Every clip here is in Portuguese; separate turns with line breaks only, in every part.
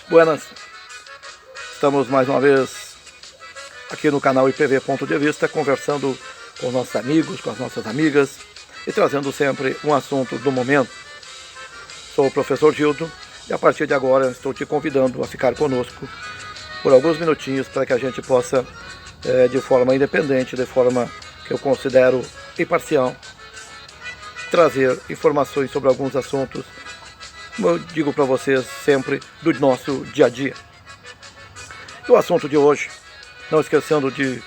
Buenas, estamos mais uma vez aqui no canal IPV Ponto de Vista, conversando com nossos amigos, com as nossas amigas e trazendo sempre um assunto do momento. Sou o professor Gildo e a partir de agora estou te convidando a ficar conosco por alguns minutinhos para que a gente possa, de forma independente, de forma que eu considero imparcial, trazer informações sobre alguns assuntos, como eu digo para vocês sempre, do nosso dia a dia. E o assunto de hoje, não esquecendo de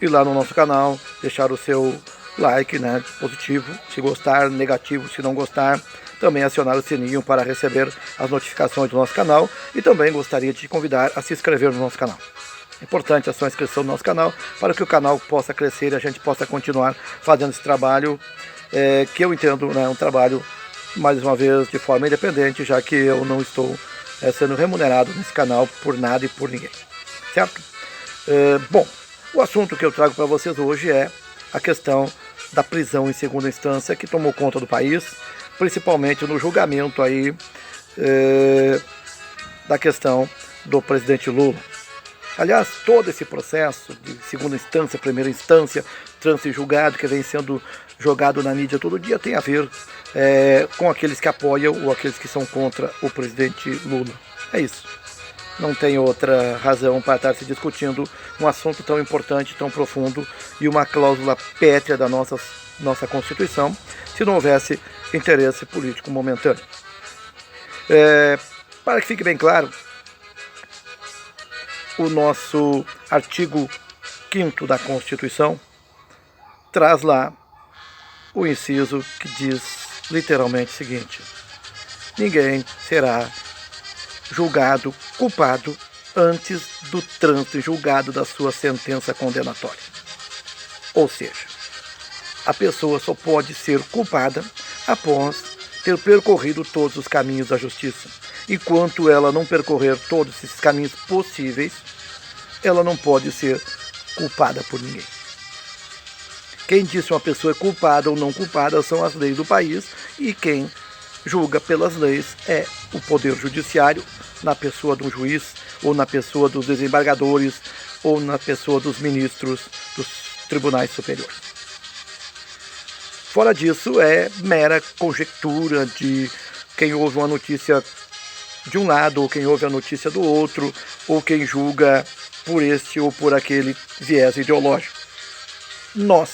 ir lá no nosso canal, deixar o seu like, positivo, se gostar, negativo, se não gostar, também acionar o sininho para receber as notificações do nosso canal e também gostaria de te convidar a se inscrever no nosso canal. É importante a sua inscrição no nosso canal para que o canal possa crescer e a gente possa continuar fazendo esse trabalho que eu entendo, um trabalho, mais uma vez, de forma independente, já que eu não estou sendo remunerado nesse canal por nada e por ninguém, certo? Bom, o assunto que eu trago para vocês hoje é a questão da prisão em segunda instância que tomou conta do país, principalmente no julgamento aí da questão do presidente Lula. Aliás, todo esse processo de segunda instância, primeira instância, trânsito julgado, que vem sendo jogado na mídia todo dia, tem a ver com aqueles que apoiam ou aqueles que são contra o presidente Lula. É isso. Não tem outra razão para estar se discutindo um assunto tão importante, tão profundo e uma cláusula pétrea da nossa Constituição, se não houvesse interesse político momentâneo. Para que fique bem claro, o nosso artigo 5º da Constituição traz lá o inciso que diz literalmente o seguinte: ninguém será julgado culpado antes do trânsito julgado da sua sentença condenatória. Ou seja, a pessoa só pode ser culpada após ter percorrido todos os caminhos da justiça. Enquanto ela não percorrer todos esses caminhos possíveis, ela não pode ser culpada por ninguém. Quem diz se uma pessoa é culpada ou não culpada são as leis do país, e quem julga pelas leis é o Poder Judiciário, na pessoa do juiz, ou na pessoa dos desembargadores, ou na pessoa dos ministros dos tribunais superiores. Fora disso, é mera conjectura de quem ouve uma notícia de um lado, ou quem ouve a notícia do outro, ou quem julga por este ou por aquele viés ideológico. Nós,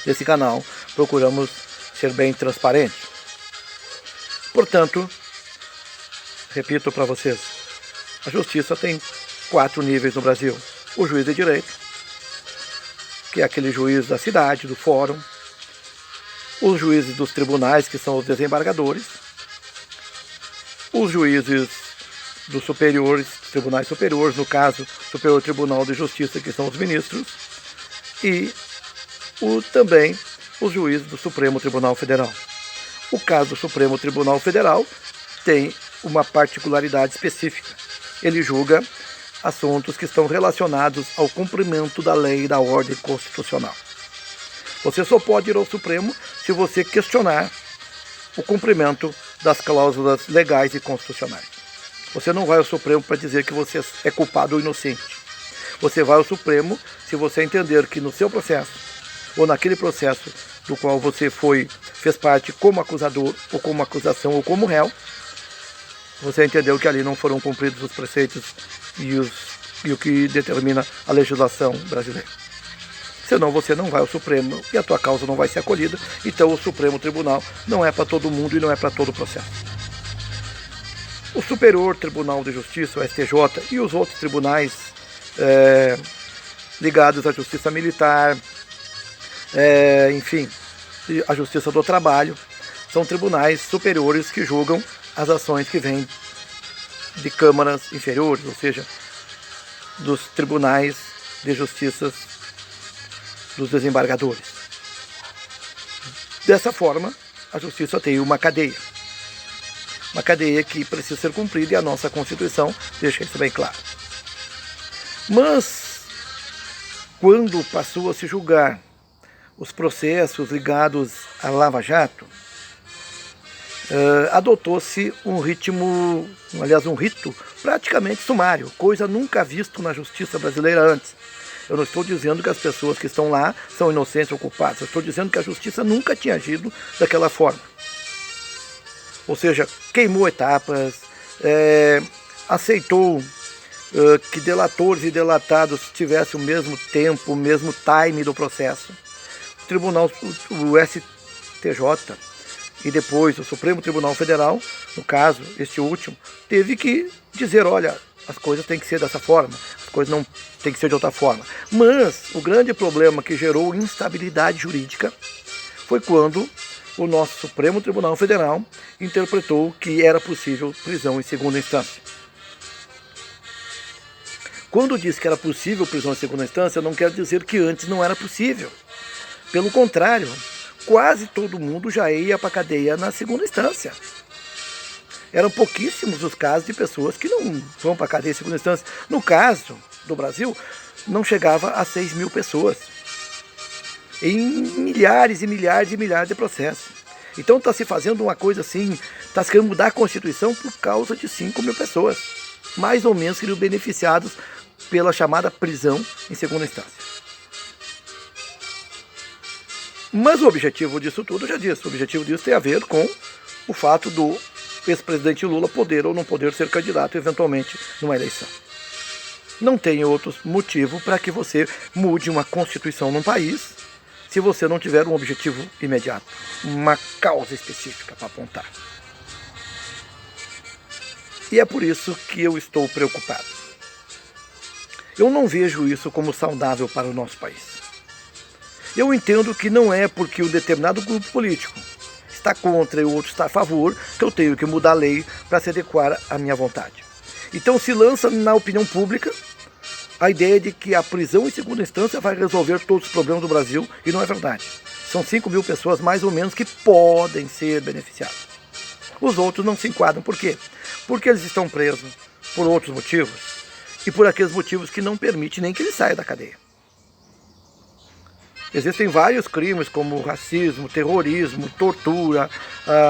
desse canal, procuramos ser bem transparentes. Portanto, repito para vocês, a justiça tem 4 níveis no Brasil. O juiz de direito, que é aquele juiz da cidade, do fórum. Os juízes dos tribunais, que são os desembargadores. Os juízes dos superiores, tribunais superiores, no caso, Superior Tribunal de Justiça, que são os ministros. E também os juízes do Supremo Tribunal Federal. O caso do Supremo Tribunal Federal tem uma particularidade específica. Ele julga assuntos que estão relacionados ao cumprimento da lei e da ordem constitucional. Você só pode ir ao Supremo se você questionar o cumprimento das cláusulas legais e constitucionais. Você não vai ao Supremo para dizer que você é culpado ou inocente. Você vai ao Supremo se você entender que no seu processo, ou naquele processo do qual você fez parte como acusador, ou como acusação, ou como réu, você entendeu que ali não foram cumpridos os preceitos e o que determina a legislação brasileira. Senão você não vai ao Supremo e a tua causa não vai ser acolhida. Então o Supremo Tribunal não é para todo mundo e não é para todo o processo. O Superior Tribunal de Justiça, o STJ, e os outros tribunais ligados à Justiça Militar, enfim, a Justiça do Trabalho, são tribunais superiores que julgam as ações que vêm de câmaras inferiores, ou seja, dos tribunais de justiça dos desembargadores. Dessa forma, a justiça tem uma cadeia que precisa ser cumprida e a nossa Constituição deixa isso bem claro. Mas, quando passou a se julgar os processos ligados à Lava Jato, adotou-se um rito praticamente sumário, coisa nunca vista na justiça brasileira antes. Eu não estou dizendo que as pessoas que estão lá são inocentes ou culpadas, eu estou dizendo que a justiça nunca tinha agido daquela forma. Ou seja, queimou etapas, aceitou que delatores e delatados tivessem o mesmo tempo, o mesmo time do processo. O Tribunal, o STJ e depois o Supremo Tribunal Federal, no caso, este último, teve que dizer, olha, as coisas têm que ser dessa forma, as coisas não têm que ser de outra forma. Mas o grande problema que gerou instabilidade jurídica foi quando o nosso Supremo Tribunal Federal interpretou que era possível prisão em segunda instância. Quando diz que era possível prisão em segunda instância, não quer dizer que antes não era possível. Pelo contrário, quase todo mundo já ia para a cadeia na segunda instância. Eram pouquíssimos os casos de pessoas que não vão para a cadeia em segunda instância. No caso do Brasil, não chegava a 6 mil pessoas. Em milhares e milhares e milhares de processos. Então está se fazendo uma coisa assim, está se querendo mudar a Constituição por causa de 5 mil pessoas. Mais ou menos seriam beneficiados pela chamada prisão em segunda instância. Mas o objetivo disso tudo, eu já disse, o objetivo disso tem a ver com o fato do ex-presidente Lula poder ou não poder ser candidato eventualmente numa eleição. Não tem outro motivo para que você mude uma Constituição num país se você não tiver um objetivo imediato, uma causa específica para apontar. E é por isso que eu estou preocupado. Eu não vejo isso como saudável para o nosso país. Eu entendo que não é porque um determinado grupo político está contra e o outro está a favor que eu tenho que mudar a lei para se adequar à minha vontade. Então se lança na opinião pública a ideia de que a prisão em segunda instância vai resolver todos os problemas do Brasil, e não é verdade. São 5 mil pessoas mais ou menos que podem ser beneficiadas. Os outros não se enquadram. Por quê? Porque eles estão presos por outros motivos e por aqueles motivos que não permitem nem que eles saiam da cadeia. Existem vários crimes como racismo, terrorismo, tortura,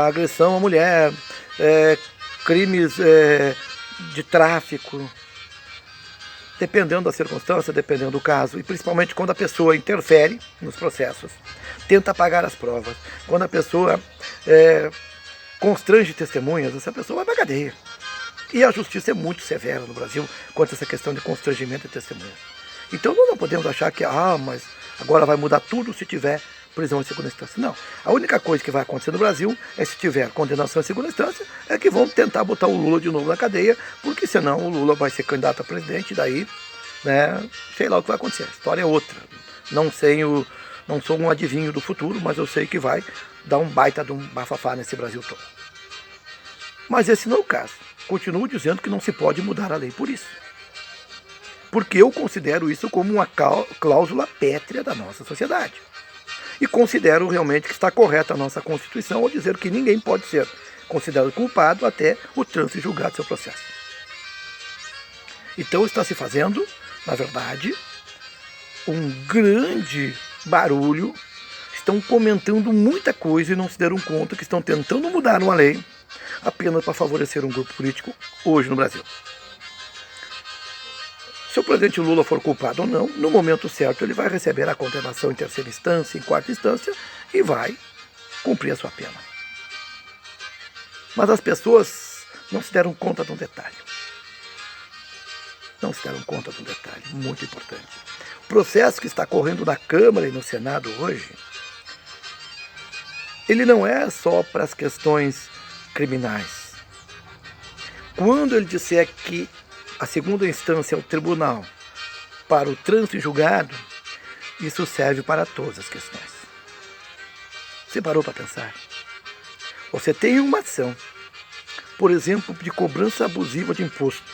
agressão à mulher, crimes de tráfico, dependendo da circunstância, dependendo do caso, e principalmente quando a pessoa interfere nos processos, tenta apagar as provas, quando a pessoa constrange testemunhas, essa pessoa vai para a cadeia. E a justiça é muito severa no Brasil quanto a essa questão de constrangimento de testemunhas. Então nós não podemos achar que, mas agora vai mudar tudo se tiver prisão em segunda instância. Não. A única coisa que vai acontecer no Brasil é se tiver condenação em segunda instância, é que vão tentar botar o Lula de novo na cadeia, porque senão o Lula vai ser candidato a presidente, e daí, sei lá o que vai acontecer. A história é outra. Não sou um adivinho do futuro, mas eu sei que vai dar um baita de um bafafá nesse Brasil todo. Mas esse não é o caso. Continuo dizendo que não se pode mudar a lei por isso. Porque eu considero isso como uma cláusula pétrea da nossa sociedade. E considero realmente que está correta a nossa Constituição ao dizer que ninguém pode ser considerado culpado até o trânsito julgado seu processo. Então está se fazendo, na verdade, um grande barulho. Estão comentando muita coisa e não se deram conta que estão tentando mudar uma lei apenas para favorecer um grupo político hoje no Brasil. Se o presidente Lula for culpado ou não, no momento certo ele vai receber a condenação em terceira instância, em quarta instância e vai cumprir a sua pena. Mas as pessoas não se deram conta de um detalhe. Não se deram conta de um detalhe muito importante. O processo que está correndo na Câmara e no Senado hoje, ele não é só para as questões criminais. Quando ele disser que a segunda instância é o tribunal para o trânsito julgado, isso serve para todas as questões. Você parou para pensar? Você tem uma ação, por exemplo, de cobrança abusiva de imposto.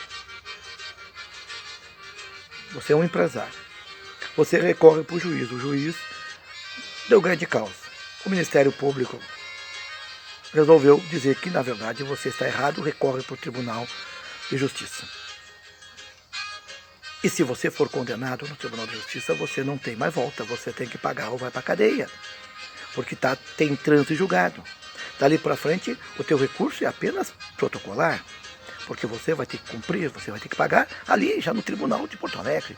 Você é um empresário. Você recorre para o juiz. O juiz deu ganho de causa. O Ministério Público resolveu dizer que, na verdade, você está errado, recorre para o Tribunal de Justiça. E se você for condenado no Tribunal de Justiça, você não tem mais volta, você tem que pagar ou vai para a cadeia, porque tem trânsito julgado. Dali para frente, o teu recurso é apenas protocolar, porque você vai ter que cumprir, você vai ter que pagar ali, já no Tribunal de Porto Alegre.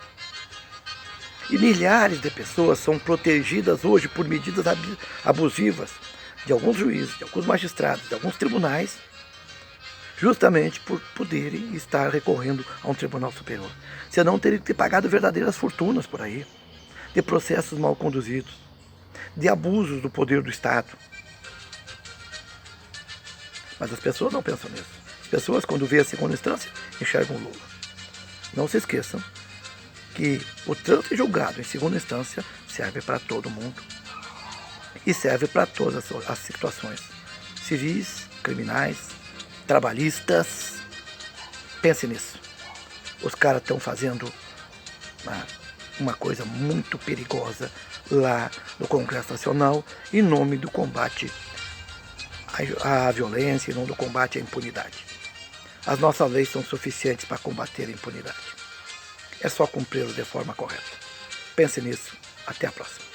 E milhares de pessoas são protegidas hoje por medidas abusivas de alguns juízes, de alguns magistrados, de alguns tribunais, justamente por poderem estar recorrendo a um tribunal superior. Senão teriam que ter pagado verdadeiras fortunas por aí, de processos mal conduzidos, de abusos do poder do Estado. Mas as pessoas não pensam nisso. As pessoas, quando vê a segunda instância, enxergam o Lula. Não se esqueçam que o trânsito julgado em segunda instância serve para todo mundo e serve para todas as situações civis, criminais, trabalhistas. Pense nisso. Os caras estão fazendo uma coisa muito perigosa lá no Congresso Nacional em nome do combate à violência, em nome do combate à impunidade. As nossas leis são suficientes para combater a impunidade. É só cumpri-las de forma correta. Pense nisso. Até a próxima.